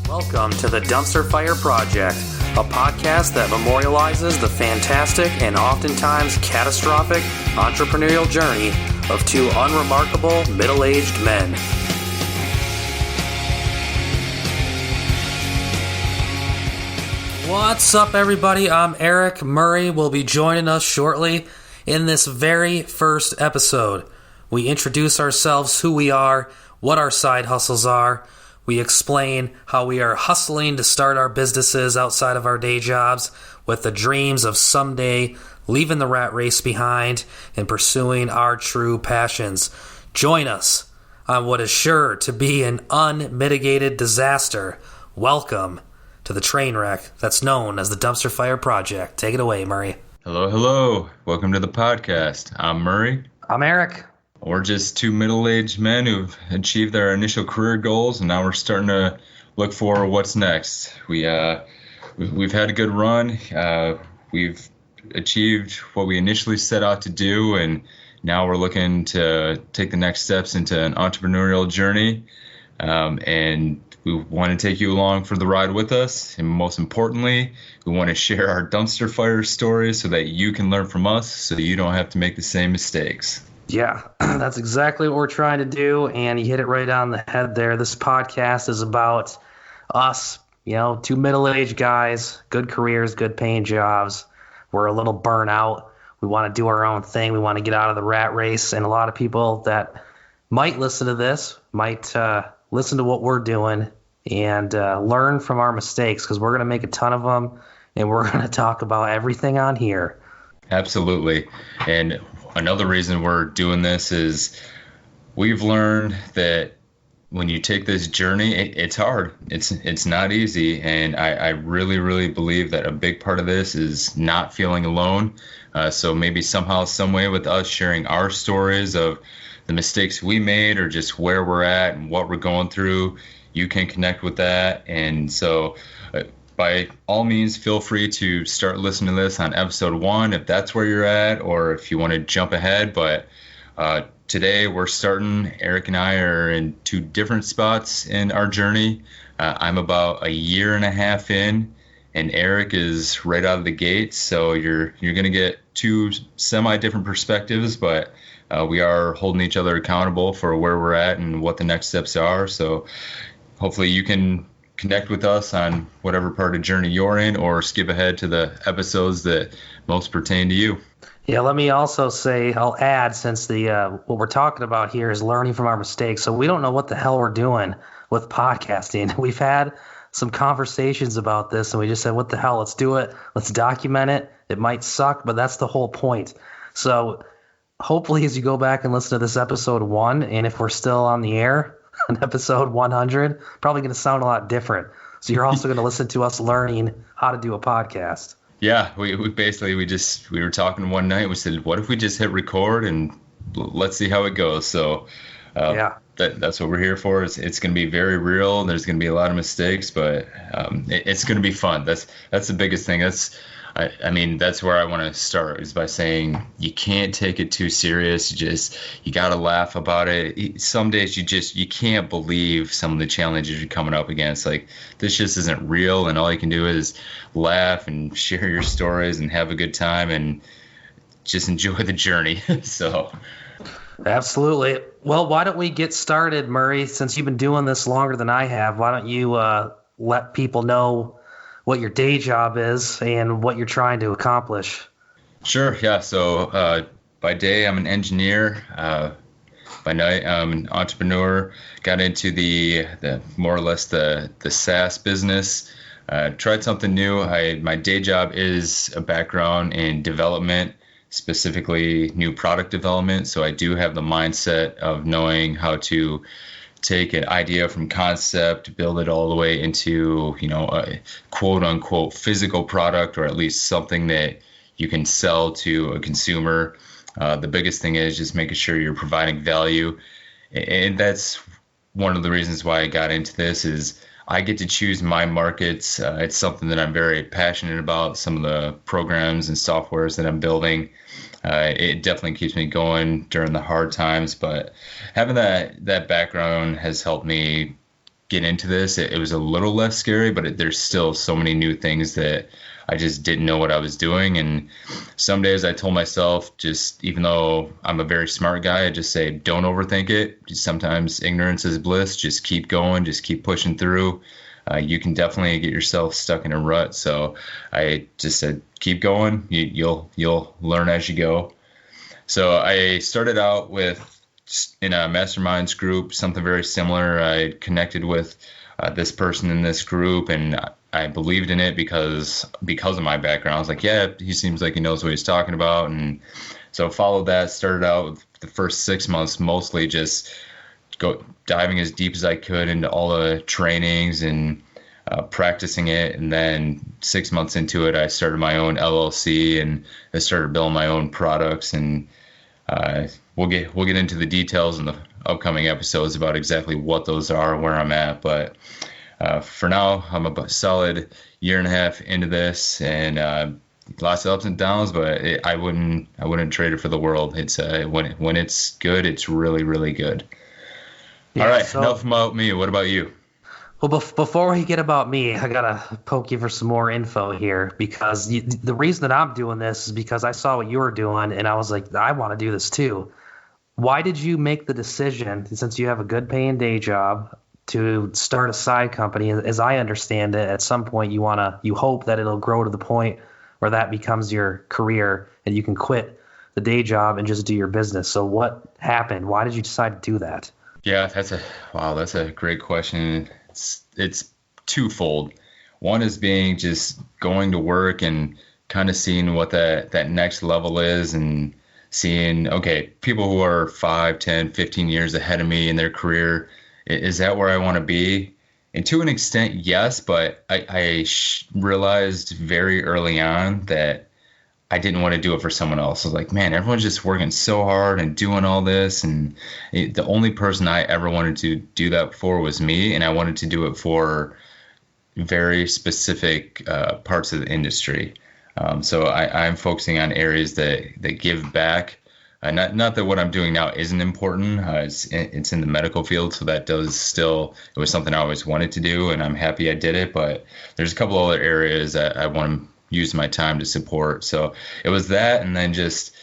Welcome to the Dumpster Fire Project, a podcast that memorializes the fantastic and oftentimes catastrophic entrepreneurial journey of two unremarkable middle-aged men. What's up, everybody? I'm Eric. Murray will be joining us shortly. In this very first episode, we introduce ourselves, who we are, what our side hustles are. We explain how we are hustling to start our businesses outside of our day jobs with the dreams of someday leaving the rat race behind and pursuing our true passions. Join us on what is sure to be an unmitigated disaster. Welcome to the train wreck that's known as the Dumpster Fire Project. Take it away, Murray. Hello. Welcome to the podcast. I'm Murray. I'm Eric. We're just two middle-aged men who've achieved their initial career goals, and now we're starting to look for what's next. We've had a good run. We've achieved what we initially set out to do, and now we're looking to take the next steps into an entrepreneurial journey. And we want to take you along for the ride with us. And most importantly, we want to share our dumpster fire stories so that you can learn from us so you don't have to make the same mistakes. Yeah, that's exactly what we're trying to do. And you hit it right on the head there. This podcast is about us, two middle-aged guys, good careers, good paying jobs. We're a little burnt out. We want to do our own thing. We want to get out of the rat race. And a lot of people that might listen to this might listen to what we're doing and learn from our mistakes, because we're going to make a ton of them, and we're going to talk about everything on here. Absolutely. And another reason we're doing this is we've learned that when you take this journey, it's hard. It's not easy. And I really, really believe that a big part of this is not feeling alone. So maybe somehow, some way with us sharing our stories of the mistakes we made or just where we're at and what we're going through, you can connect with that. And so by all means, feel free to start listening to this on episode 1 if that's where you're at, or if you want to jump ahead. But today we're starting. Eric and I are in two different spots in our journey. I'm about a year and a half in, and Eric is right out of the gate. So you're going to get two semi-different perspectives, but we are holding each other accountable for where we're at and what the next steps are. So hopefully you can connect with us on whatever part of the journey you're in, or skip ahead to the episodes that most pertain to you. Yeah, let me also say, I'll add, since the what we're talking about here is learning from our mistakes, so we don't know what the hell we're doing with podcasting. We've had some conversations about this, and we just said, what the hell, let's do it. Let's document it. It might suck, but that's the whole point. So hopefully as you go back and listen to this episode 1, and if we're still on the air on episode 100, probably going to sound a lot different. So you're also going to listen to us learning how to do a podcast. Yeah, we were talking one night. We said, what if we just hit record and let's see how it goes? So that's what we're here for. It's going to be very real. There's going to be a lot of mistakes, but it's going to be fun. That's the biggest thing. That's where I want to start, is by saying you can't take it too serious. You got to laugh about it. Some days you can't believe some of the challenges you're coming up against. Like, this just isn't real, and all you can do is laugh and share your stories and have a good time and just enjoy the journey. So. Absolutely. Well, why don't we get started, Murray? Since you've been doing this longer than I have, why don't you let people know what your day job is and what you're trying to accomplish? Sure, yeah. So by day, I'm an engineer. By night, I'm an entrepreneur. Got into the more or less the SaaS business. Tried something new. My day job is a background in development, specifically new product development. So I do have the mindset of knowing how to take an idea from concept, build it all the way into, a quote unquote physical product, or at least something that you can sell to a consumer. The biggest thing is just making sure you're providing value. And that's one of the reasons why I got into this, is I get to choose my markets. It's something that I'm very passionate about. Some of the programs and softwares that I'm building, it definitely keeps me going during the hard times. But having that background has helped me get into this, it was a little less scary, but there's still so many new things that I just didn't know what I was doing. And some days I told myself, just even though I'm a very smart guy, I just say, don't overthink it. Sometimes ignorance is bliss. Just keep going, just keep pushing through. You can definitely get yourself stuck in a rut. So I just said, keep going. You'll learn as you go. So I started out with in a masterminds group, something very similar. I connected with this person in this group, and I believed in it because of my background. I was like, yeah, he seems like he knows what he's talking about, and so followed that. Started out with the first 6 months mostly just go diving as deep as I could into all the trainings and practicing it. And then 6 months into it, I started my own LLC and I started building my own products. And we'll get into the details in the upcoming episodes about exactly what those are and where I'm at. But for now, I'm about a solid year and a half into this, and lots of ups and downs. But I wouldn't trade it for the world. It's when it's good, it's really, really good. Yeah, all right, so, enough about me. What about you? Well, before we get about me, I gotta poke you for some more info here, because the reason that I'm doing this is because I saw what you were doing, and I was like, I want to do this too. Why did you make the decision, since you have a good paying day job, to start a side company? As I understand it, at some point you hope that it'll grow to the point where that becomes your career and you can quit the day job and just do your business. So what happened? Why did you decide to do that? Yeah, that's a great question. It's twofold. One is being just going to work and kind of seeing what that next level is, and seeing, okay, people who are 5, 10, 15 years ahead of me in their career, is that where I want to be? And to an extent, yes, but I realized very early on that I didn't want to do it for someone else. I was like, man, everyone's just working so hard and doing all this. And the only person I ever wanted to do that for was me. And I wanted to do it for very specific parts of the industry. So I'm focusing on areas that give back. Not that what I'm doing now isn't important. It's in the medical field, so that does still. It was something I always wanted to do, and I'm happy I did it. But there's a couple other areas that I want to use my time to support. So it was that, and then just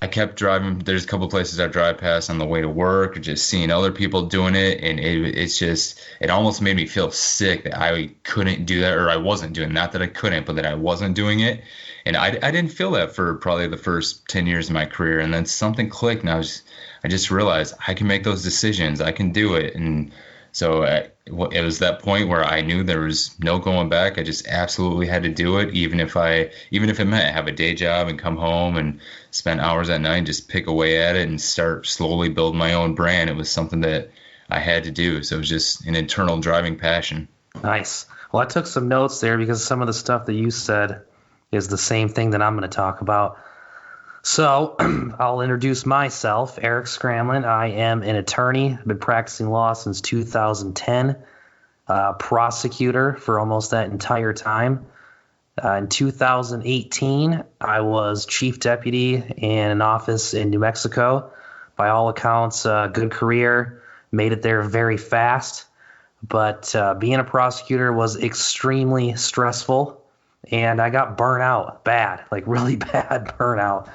I kept driving. There's a couple places I drive past on the way to work, or just seeing other people doing it, and it almost made me feel sick that I couldn't do that, or I wasn't doing. Not that I couldn't, but that I wasn't doing it. And I didn't feel that for probably the first 10 years of my career, and then something clicked, and I just realized I can make those decisions. I can do it, and so it was that point where I knew there was no going back. I just absolutely had to do it, even if it meant have a day job and come home and spend hours at night and just pick away at it and start slowly building my own brand. It was something that I had to do. So it was just an internal driving passion. Nice. Well, I took some notes there because some of the stuff that you said is the same thing that I'm going to talk about. So I'll introduce myself, Eric Scramlin. I am an attorney. I've been practicing law since 2010, prosecutor for almost that entire time. In 2018, I was chief deputy in an office in New Mexico. By all accounts, good career, made it there very fast. But being a prosecutor was extremely stressful. And I got burnt out bad, like really bad burnout.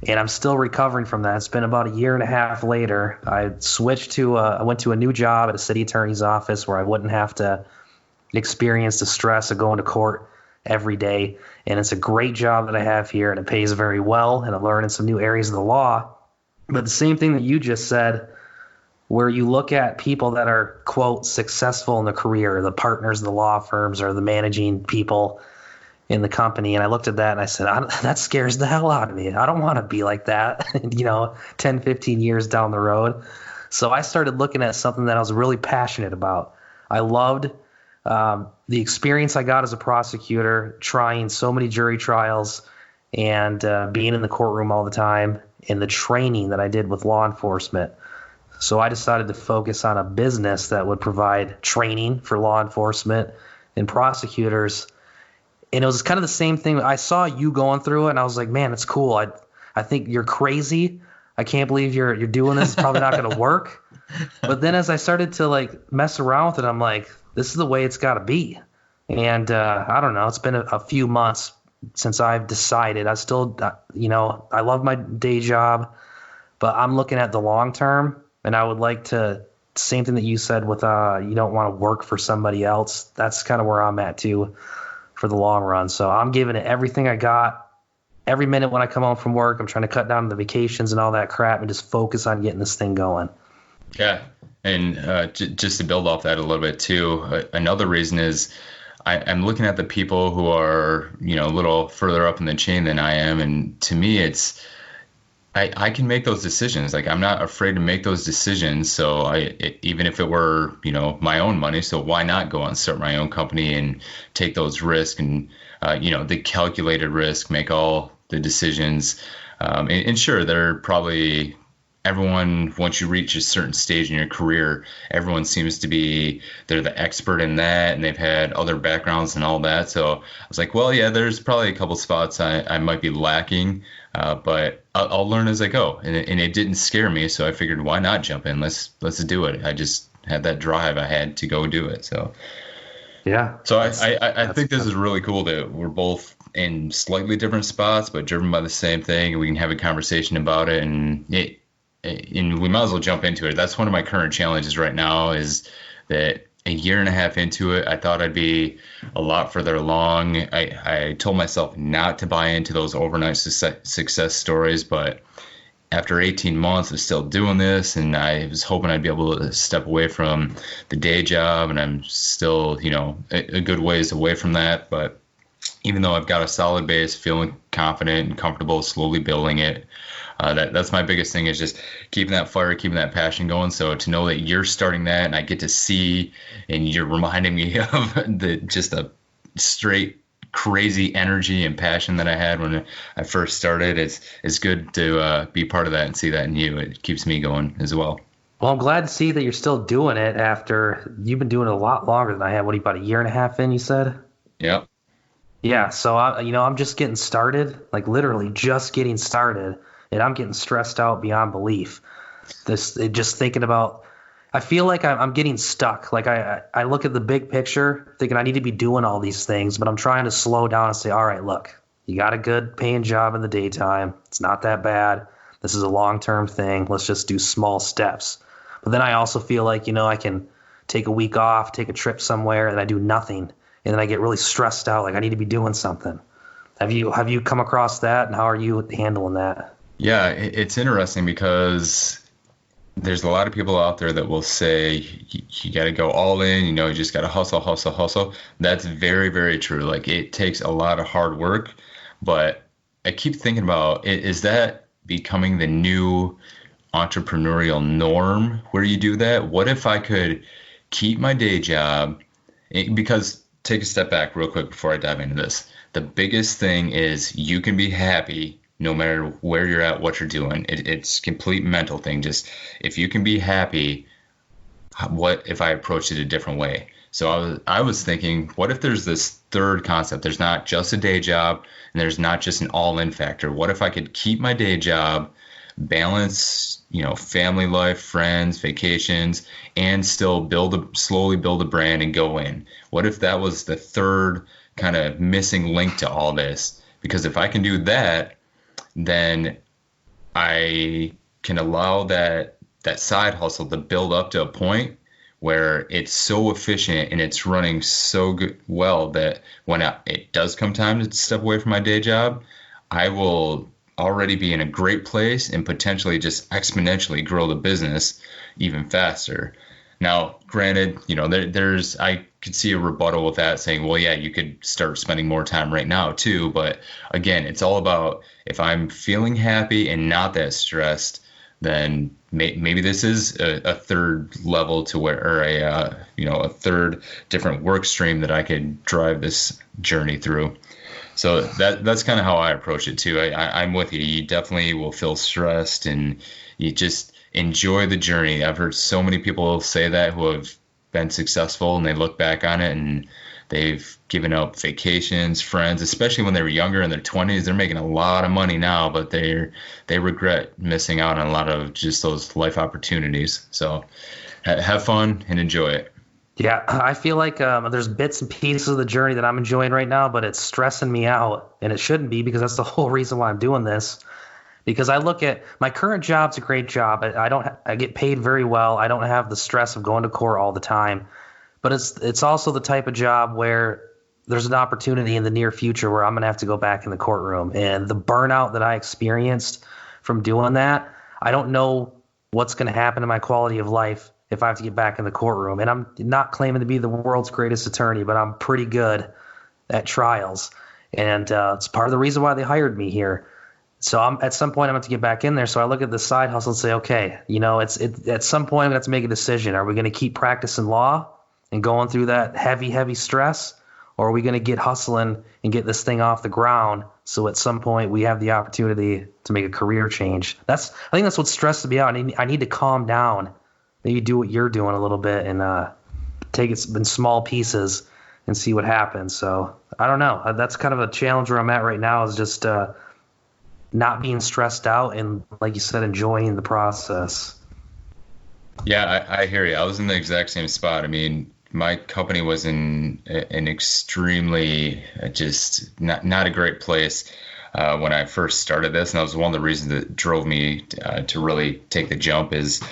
And I'm still recovering from that. It's been about a year and a half later. I went to a new job at a city attorney's office where I wouldn't have to experience the stress of going to court every day. And it's a great job that I have here, and it pays very well, and I'm learning some new areas of the law. But the same thing that you just said, where you look at people that are, quote, successful in their career, the partners of the law firms or the managing people in the company. And I looked at that and I said, that scares the hell out of me. I don't want to be like that, 10, 15 years down the road. So I started looking at something that I was really passionate about. I loved the experience I got as a prosecutor, trying so many jury trials and being in the courtroom all the time, and the training that I did with law enforcement. So I decided to focus on a business that would provide training for law enforcement and prosecutors. And it was kind of the same thing. I saw you going through it, and I was like, man, it's cool. I think you're crazy. I can't believe you're doing this. It's probably not going to work. But then as I started to like mess around with it, I'm like, this is the way it's got to be. And I don't know, it's been a few months since I've decided. I still, I love my day job, but I'm looking at the long term, and I would like to. Same thing that you said with you don't want to work for somebody else. That's kind of where I'm at too for the long run. So I'm giving it everything I got. Every minute when I come home from work, I'm trying to cut down the vacations and all that crap and just focus on getting this thing going. Yeah, and just to build off that a little bit too, another reason is I'm looking at the people who are, a little further up in the chain than I am, and to me, I can make those decisions. Like I'm not afraid to make those decisions. So even if it were, my own money, so why not go out and start my own company and take those risks and, the calculated risk, make all the decisions. And sure, they're probably everyone, once you reach a certain stage in your career, everyone seems to be, they're the expert in that and they've had other backgrounds and all that. So I was like, well, yeah, there's probably a couple spots I might be lacking, but I'll learn as I go. And it didn't scare me. So I figured, why not jump in? Let's do it. I just had that drive. I had to go do it. So, Yeah. so I think this is really cool that we're both in slightly different spots, but driven by the same thing. And we can have a conversation about it, and we might as well jump into it. That's one of my current challenges right now is that a year and a half into it, I thought I'd be a lot further along. I told myself not to buy into those overnight success stories, but after 18 months of still doing this, and I was hoping I'd be able to step away from the day job, and I'm still, a good ways away from that. But even though I've got a solid base, feeling confident and comfortable, slowly building it, that's my biggest thing is just keeping that fire, keeping that passion going. So to know that you're starting that and I get to see, and you're reminding me of just a straight crazy energy and passion that I had when I first started. It's good to be part of that and see that in you. It keeps me going as well. Well, I'm glad to see that you're still doing it after you've been doing it a lot longer than I have. What, about a year and a half in, you said? Yep. Yeah. So I'm just getting started, like literally just getting started. And I'm getting stressed out beyond belief. Just thinking about, I feel like I'm getting stuck. Like I look at the big picture thinking I need to be doing all these things, but I'm trying to slow down and say, all right, look, you got a good paying job in the daytime. It's not that bad. This is a long-term thing. Let's just do small steps. But then I also feel like, I can take a week off, take a trip somewhere, and I do nothing. And then I get really stressed out. Like I need to be doing something. Have you come across that, and how are you handling that? Yeah, it's interesting because there's a lot of people out there that will say you got to go all in, you just got to hustle, hustle, hustle. That's very, very true. Like it takes a lot of hard work, but I keep thinking about is that becoming the new entrepreneurial norm where you do that? What if I could keep my day job? Because take a step back real quick before I dive into this. The biggest thing is you can be happy no matter where you're at, what you're doing. It's complete mental thing. Just if you can be happy, what if I approach it a different way? So I was thinking, what if there's this third concept? There's not just a day job and there's not just an all-in factor. What if I could keep my day job, balance, family life, friends, vacations, and still slowly build a brand and go in? What if that was the third kind of missing link to all this? Because if I can do that, then I can allow that side hustle to build up to a point where it's so efficient and it's running so well that when it does come time to step away from my day job, I will already be in a great place and potentially just exponentially grow the business even faster. Now, granted, I could see a rebuttal with that saying, well, yeah, you could start spending more time right now too. But again, it's all about if I'm feeling happy and not that stressed, then maybe this is a third level to where, or a third different work stream that I could drive this journey through. So that's kind of how I approach it too. I'm with you. You definitely will feel stressed and you just enjoy the journey. I've heard so many people say that who have been successful and they look back on it and they've given up vacations, friends, especially when they were younger in their 20s. They're making a lot of money now, but they regret missing out on a lot of just those life opportunities. So have fun and enjoy it. Yeah, I feel like there's bits and pieces of the journey that I'm enjoying right now, but it's stressing me out, and it shouldn't be because that's the whole reason why I'm doing this. Because I look at my current job's a great job. I get paid very well. I don't have the stress of going to court all the time, but it's also the type of job where there's an opportunity in the near future where I'm gonna have to go back in the courtroom, and the burnout that I experienced from doing that, I don't know what's gonna happen to my quality of life if I have to get back in the courtroom. And I'm not claiming to be the world's greatest attorney, but I'm pretty good at trials. And it's part of the reason why they hired me here. So at some point I'm going to get back in there. So I look at the side hustle and say, okay, at some point I'm going to have to make a decision. Are we going to keep practicing law and going through that heavy stress? Or are we going to get hustling and get this thing off the ground so at some point we have the opportunity to make a career change? I think that's what stresses me out. I need to calm down. Maybe do what you're doing a little bit and take it in small pieces and see what happens. So I don't know. That's kind of a challenge where I'm at right now, is just not being stressed out and, like you said, enjoying the process. Yeah, I hear you. I was in the exact same spot. I mean, my company was in an extremely just not a great place when I first started this, and that was one of the reasons that drove me to really take the jump. Is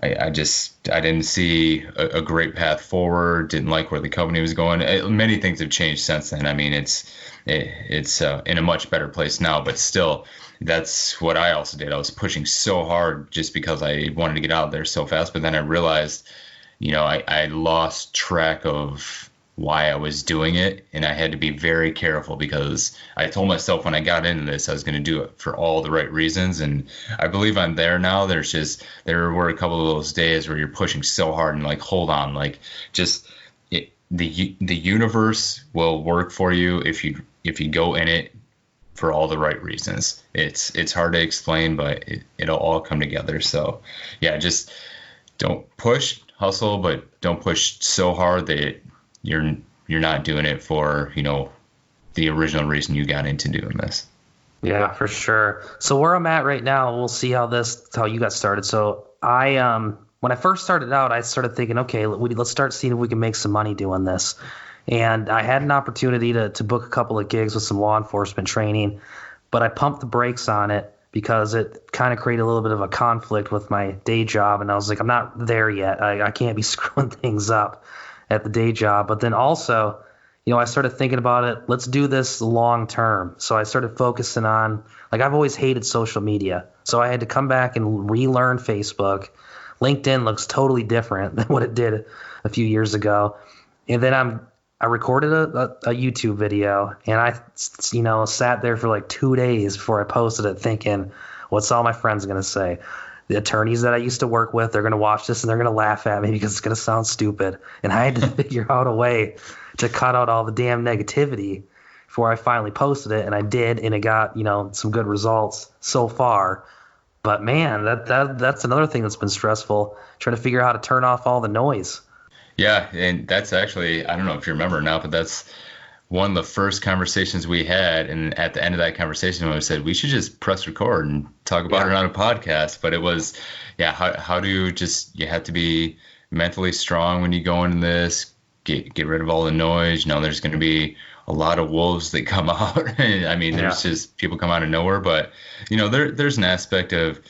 I didn't see a great path forward. Didn't like where the company was going. Many things have changed since then. I mean, it's in a much better place now, but still, that's what I also did. I was pushing so hard just because I wanted to get out there so fast. But then I realized, I lost track of why I was doing it, and I had to be very careful because I told myself when I got into this I was going to do it for all the right reasons, and I believe I'm there now. There were a couple of those days where you're pushing so hard and like, hold on, like the universe will work for you if you go in it for all the right reasons. It's hard to explain, but it'll all come together. So yeah, just don't push, hustle, but don't push so hard that you're not doing it for, the original reason you got into doing this. Yeah, for sure. So where I'm at right now, we'll see how you got started. So when I first started out, I started thinking, okay, let's start seeing if we can make some money doing this. And I had an opportunity to book a couple of gigs with some law enforcement training, but I pumped the brakes on it because it kind of created a little bit of a conflict with my day job. And I was like, I'm not there yet. I can't be screwing things up at the day job. But then also, I started thinking about it. Let's do this long term. So I started focusing on, like, I've always hated social media. So I had to come back and relearn Facebook. LinkedIn looks totally different than what it did a few years ago. And then I recorded a YouTube video, and I sat there for like 2 days before I posted it thinking, what's all my friends going to say? The attorneys that I used to work with, they're going to watch this and they're going to laugh at me because it's going to sound stupid. And I had to figure out a way to cut out all the damn negativity before I finally posted it. And I did, and it got, some good results so far. But man, that's another thing that's been stressful, trying to figure out how to turn off all the noise. Yeah, and that's actually, I don't know if you remember now, but that's one of the first conversations we had. And at the end of that conversation, we said we should just press record and talk about it on a podcast. But it was, how do you have to be mentally strong when you go into this, get rid of all the noise. There's going to be a lot of wolves that come out. I mean, there's just people come out of nowhere, but there's an aspect of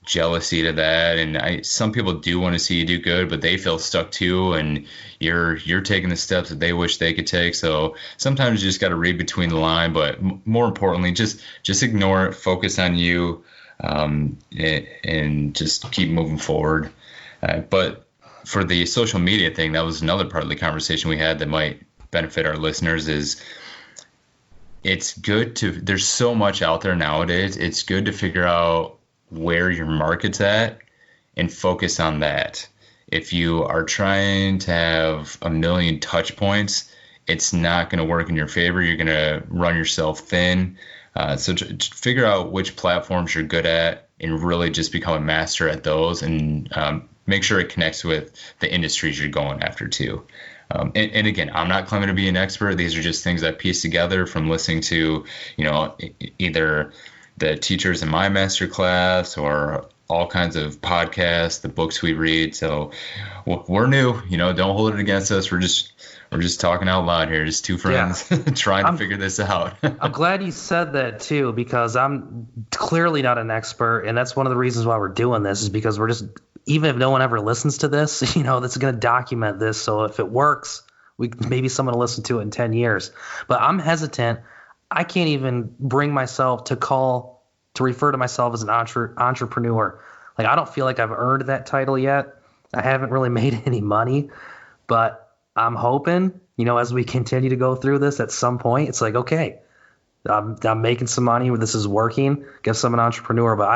jealousy to that, and some people do want to see you do good, but they feel stuck too, and you're taking the steps that they wish they could take. So sometimes you just got to read between the line, but more importantly, just ignore it, focus on you, and just keep moving forward. But for the social media thing, that was another part of the conversation we had that might benefit our listeners. Is it's good there's so much out there nowadays. It's good to figure out where your market's at and focus on that. If you are trying to have a million touch points, it's not going to work in your favor. You're going to run yourself thin. So figure out which platforms you're good at and really just become a master at those, and make sure it connects with the industries you're going after too. And again, I'm not claiming to be an expert. These are just things I pieced together from listening to, either the teachers in my master class or all kinds of podcasts, the books we read. So we're new, don't hold it against us. We're just talking out loud here, just two friends trying to figure this out. I'm glad you said that too, because I'm clearly not an expert, and that's one of the reasons why we're doing this, is because we're just, even if no one ever listens to this, that's going to document this. So if it works, maybe someone will listen to it in 10 years. But I'm hesitant. I can't even bring myself to refer to myself as an entrepreneur. Like, I don't feel like I've earned that title yet. I haven't really made any money, but I'm hoping, as we continue to go through this, at some point, it's like, okay, I'm making some money, this is working, guess I'm an entrepreneur, but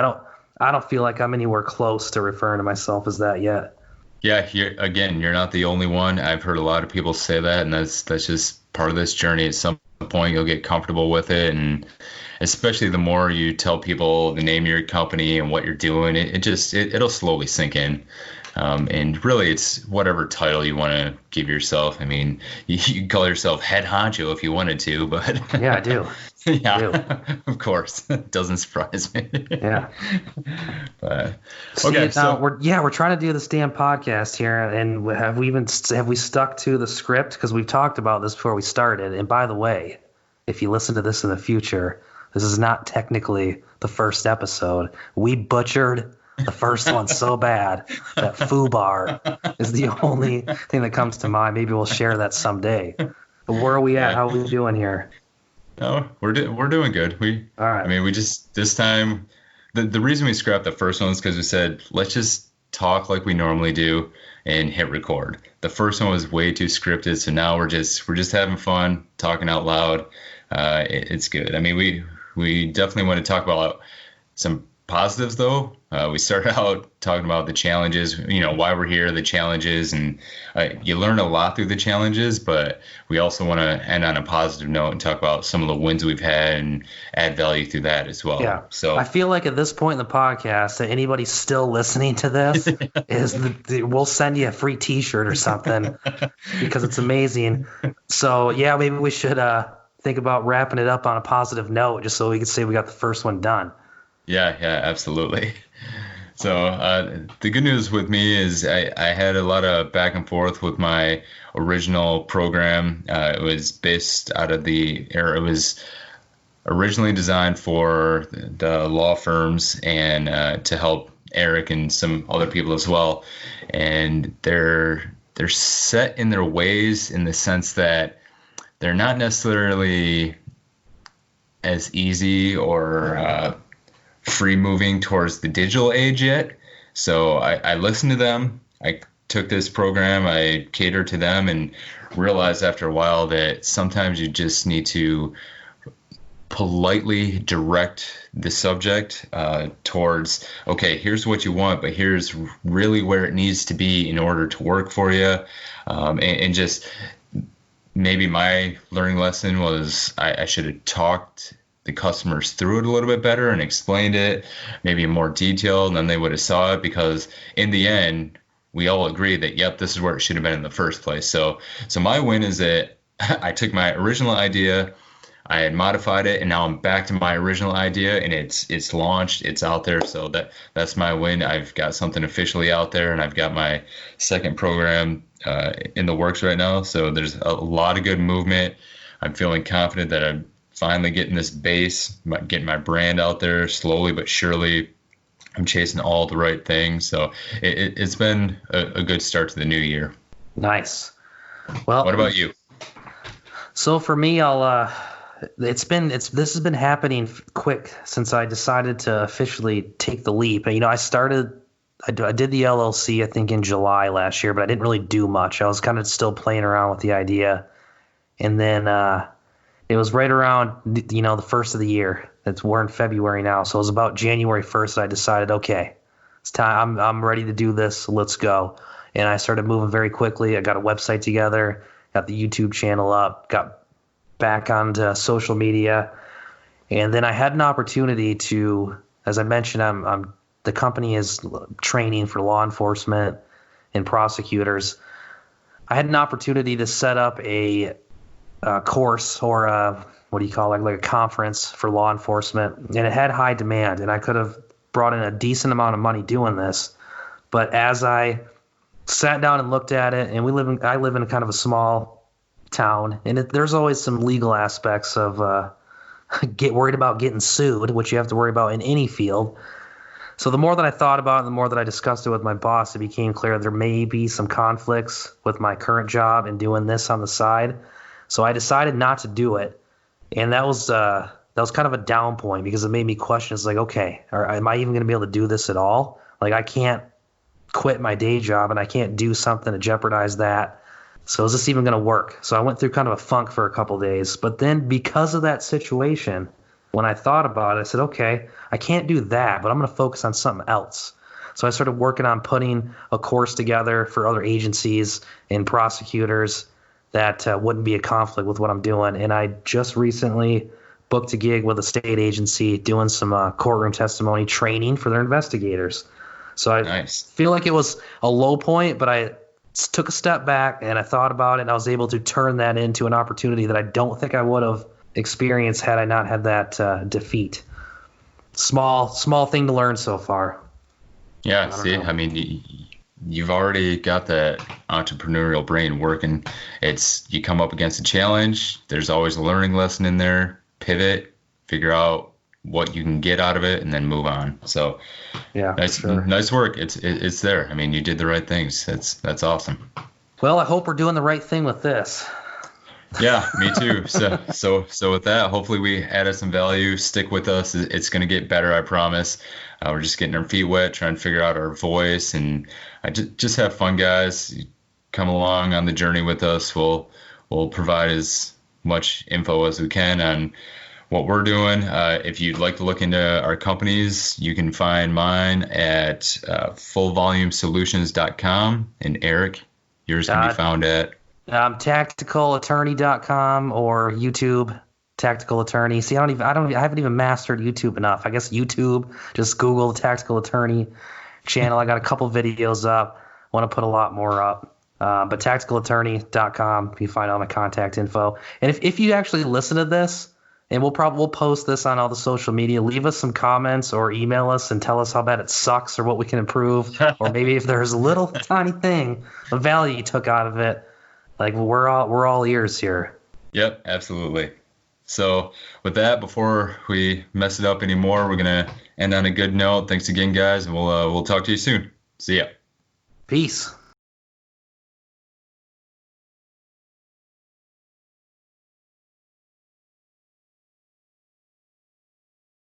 I don't feel like I'm anywhere close to referring to myself as that yet. Yeah, you're not the only one. I've heard a lot of people say that, and that's just part of this journey. At some point, you'll get comfortable with it, and especially the more you tell people the name of your company and what you're doing, it'll slowly sink in. And really, it's whatever title you want to give yourself. I mean, you can call yourself head honcho if you wanted to, but yeah, I do. Yeah, I do. Of course, it doesn't surprise me. Yeah. But okay, so we're trying to do this damn podcast here, and have we stuck to the script? Because we've talked about this before we started. And by the way, if you listen to this in the future, this is not technically the first episode. We butchered the first one so bad that FUBAR is the only thing that comes to mind. Maybe we'll share that someday. But where are we at? How are we doing here? No, we're doing good. All right. I mean, we just, this time, the reason we scrapped the first one is because we said, let's just talk like we normally do and hit record. The first one was way too scripted, so now we're just having fun, talking out loud. It's good. I mean, we definitely want to talk about some positives, though. We started out talking about the challenges, why we're here, the challenges, and you learn a lot through the challenges, but we also want to end on a positive note and talk about some of the wins we've had and add value through that as well. Yeah. So I feel like at this point in the podcast, that anybody still listening to this we'll send you a free T-shirt or something because it's amazing. So yeah, maybe we should think about wrapping it up on a positive note, just so we can say we got the first one done. Yeah, absolutely. So the good news with me is I had a lot of back and forth with my original program. It was based out of it was originally designed for the law firms and to help Eric and some other people as well. And they're set in their ways in the sense that they're not necessarily as easy or free moving towards the digital age yet. So I listened to them. I took this program, I catered to them, and realized after a while that sometimes you just need to politely direct the subject towards, okay, here's what you want, but here's really where it needs to be in order to work for you. And just maybe my learning lesson was I should have talked the customers through it a little bit better and explained it maybe in more detail, and then they would have saw it, because in the end we all agree that yep, this is where it should have been in the first place. So my win is that I took my original idea, I had modified it, and now I'm back to my original idea, and it's launched, it's out there. So that's my win. I've got something officially out there, and I've got my second program in the works right now. So there's a lot of good movement. I'm feeling confident that I'm finally getting this base, getting my brand out there slowly but surely. I'm chasing all the right things. So it's been a good start to the new year. Nice. Well, what about you? So for me, this has been happening quick since I decided to officially take the leap. And, I did the LLC, I think in July last year, but I didn't really do much. I was kind of still playing around with the idea. And then, it was right around, the first of the year. We're in February now, so it was about January 1st that I decided, okay, it's time. I'm ready to do this. Let's go. And I started moving very quickly. I got a website together, got the YouTube channel up, got back onto social media, and then I had an opportunity to, as I mentioned, I'm the company is training for law enforcement and prosecutors. I had an opportunity to set up a course or what do you call it, like a conference for law enforcement, and it had high demand, and I could have brought in a decent amount of money doing this. But as I sat down and looked at it, and I live in kind of a small town, and there's always some legal aspects of get worried about getting sued, which you have to worry about in any field. So the more that I thought about it, the more that I discussed it with my boss, it became clear there may be some conflicts with my current job and doing this on the side. So I decided not to do it, and that was kind of a down point because it made me question. It's like, okay, am I even going to be able to do this at all? Like, I can't quit my day job, and I can't do something to jeopardize that. So is this even going to work? So I went through kind of a funk for a couple of days. But then because of that situation, when I thought about it, I said, okay, I can't do that, but I'm going to focus on something else. So I started working on putting a course together for other agencies and prosecutors that wouldn't be a conflict with what I'm doing. And I just recently booked a gig with a state agency doing some courtroom testimony training for their investigators. So I feel like it was a low point, but I took a step back and I thought about it, and I was able to turn that into an opportunity that I don't think I would have experienced had I not had that defeat. Small thing to learn so far. Yeah, I mean, you've already got that entrepreneurial brain working. You come up against a challenge, there's always a learning lesson in there, pivot, figure out what you can get out of it, and then move on. So yeah, nice work. It's there. I mean, you did the right things. That's awesome. Well, I hope we're doing the right thing with this. Yeah, me too. So with that, hopefully we added some value. Stick with us. It's going to get better, I promise. We're just getting our feet wet, trying to figure out our voice, and just have fun, guys. Come along on the journey with us. We'll provide as much info as we can on what we're doing. If you'd like to look into our companies, you can find mine at fullvolumesolutions.com. And Eric, yours can be found at tacticalattorney.com or YouTube Tactical Attorney. See, I haven't even mastered YouTube enough. I guess YouTube, just Google the Tactical Attorney channel. I got a couple videos up. Want to put a lot more up. But tacticalattorney.com, you find all my contact info. And if you actually listen to this, and we'll post this on all the social media, leave us some comments or email us and tell us how bad it sucks or what we can improve, or maybe if there's a little tiny thing of value you took out of it. Like, we're all ears here. Yep, absolutely. So with that, before we mess it up anymore, we're gonna end on a good note. Thanks again, guys, and we'll talk to you soon. See ya. Peace.